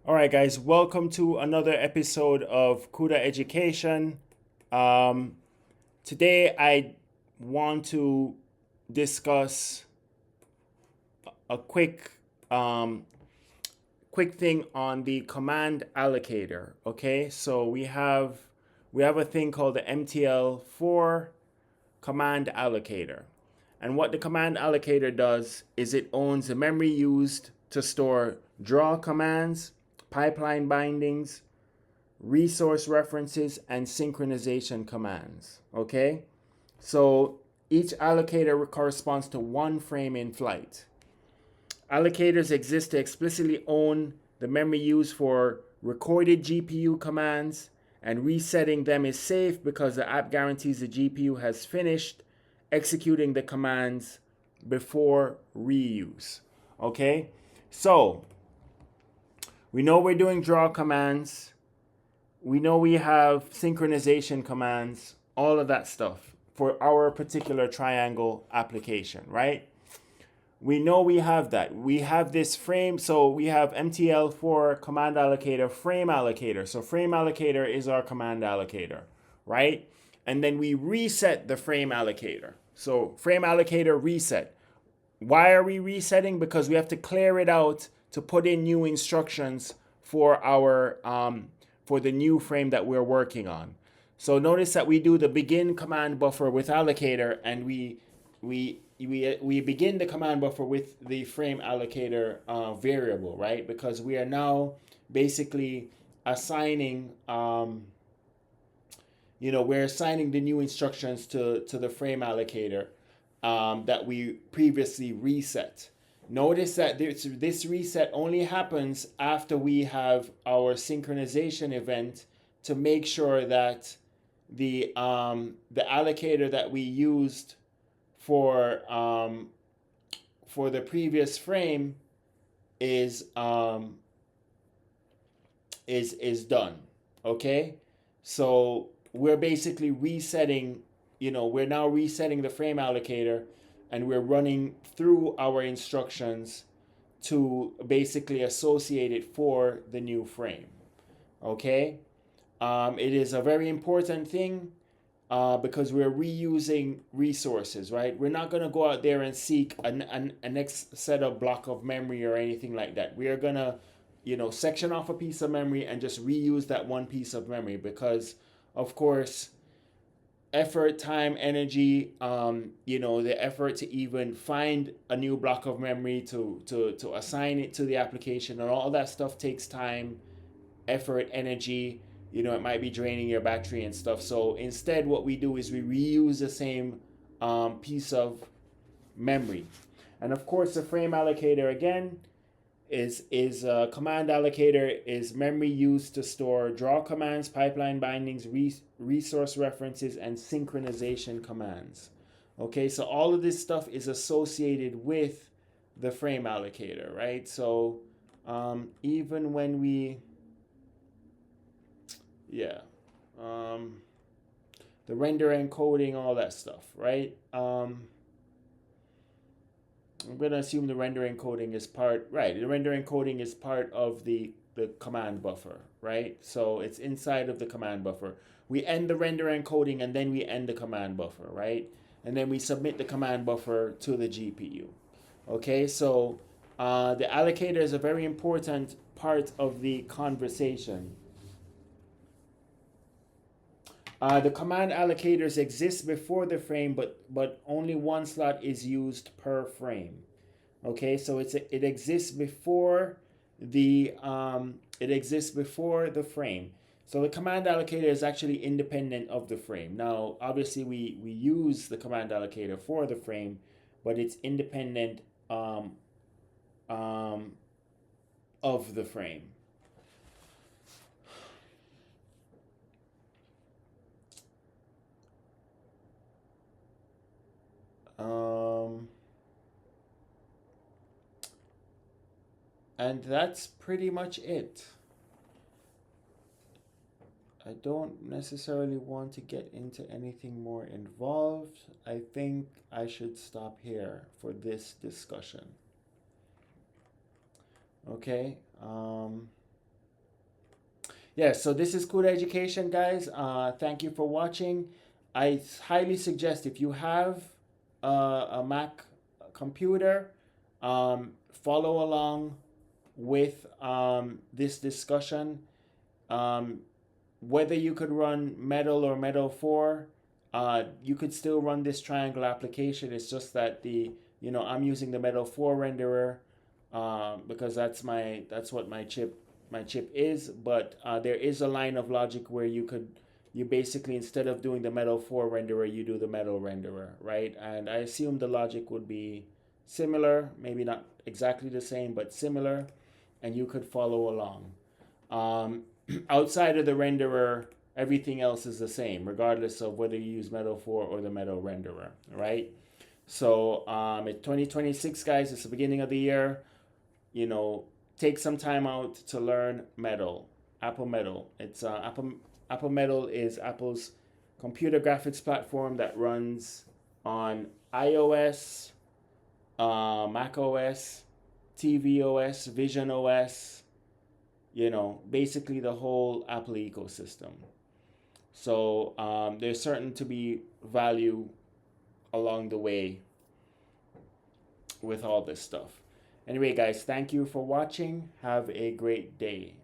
All right, guys, welcome to another episode of Cuda Education. Um, Today, I want to discuss a um, quick thing on the command allocator. Okay, so we have a thing called the MTL4 command allocator, and what the command allocator does is it owns the memory used to store draw commands, pipeline bindings, resource references, and synchronization commands. Okay? So each allocator corresponds to one frame in flight. Allocators exist to explicitly own the memory used for recorded GPU commands, and resetting them is safe because the app guarantees the GPU has finished executing the commands before reuse. Okay? So we know we're doing draw commands. We know we have synchronization commands, all of that stuff for our particular triangle application, right? We know we have that. We have this frame, so we have MTL for command allocator, frame allocator. So frame allocator is our command allocator, right? And then we reset the frame allocator. So frame allocator reset. Why are we resetting? Because we have to clear it out to put in new instructions for our for the new frame that we're working on. So notice that we do the begin command buffer with allocator, and we begin the command buffer with the frame allocator variable, right? Because we are now basically assigning we're assigning the new instructions to the frame allocator that we previously reset. Notice that this reset only happens after we have our synchronization event to make sure that the allocator that we used for the previous frame is is done. Okay, so we're basically resetting. We're now resetting the frame allocator, and we're running through our instructions to basically associate it for the new frame. Okay, it is a very important thing because we're reusing resources, right? We're not going to go out there and seek a next set of block of memory or anything like that. We are going to, section off a piece of memory and just reuse that one piece of memory because, of course, effort, time, energy, the effort to even find a new block of memory to assign it to the application and all that stuff takes time, effort, energy. It might be draining your battery and stuff. So instead, what we do is we reuse the same piece of memory. And of course, the frame allocator again is a command allocator is memory used to store draw commands, pipeline bindings, resource references, and synchronization commands. Okay, so all of this stuff is associated with the frame allocator, right? So even when we yeah the render encoding, all that stuff, right? I'm going to assume the render encoding is part, right? The render encoding is part of the command buffer, right? So it's inside of the command buffer. We end the render encoding and then we end the command buffer, right? And then we submit the command buffer to the GPU. Okay, so the allocator is a very important part of the conversation. The command allocators exist before the frame, but only one slot is used per frame. Okay, so it exists before the frame. So the command allocator is actually independent of the frame. Now, obviously, we use the command allocator for the frame, but it's independent um, of the frame. Um, and that's pretty much it. I don't necessarily want to get into anything more involved. I think I should stop here for this discussion. Okay. Yeah, so this is Cuda Education, guys. Thank you for watching. I highly suggest if you have a Mac computer, follow along with this discussion. Um, Whether you could run Metal or Metal 4, you could still run this triangle application. It's just that I'm using the Metal 4 renderer because that's what my chip is. But there is a line of logic where you basically, instead of doing the Metal 4 renderer, you do the Metal renderer, right? And I assume the logic would be similar, maybe not exactly the same, but similar, and you could follow along. Outside of the renderer, everything else is the same, regardless of whether you use Metal 4 or the Metal renderer, right? So at 2026, guys, it's the beginning of the year. Take some time out to learn Metal, Apple Metal. It's Apple Metal is Apple's computer graphics platform that runs on iOS, Mac OS, tvOS, Vision OS, basically the whole Apple ecosystem. So there's certain to be value along the way with all this stuff. Anyway, guys, thank you for watching. Have a great day.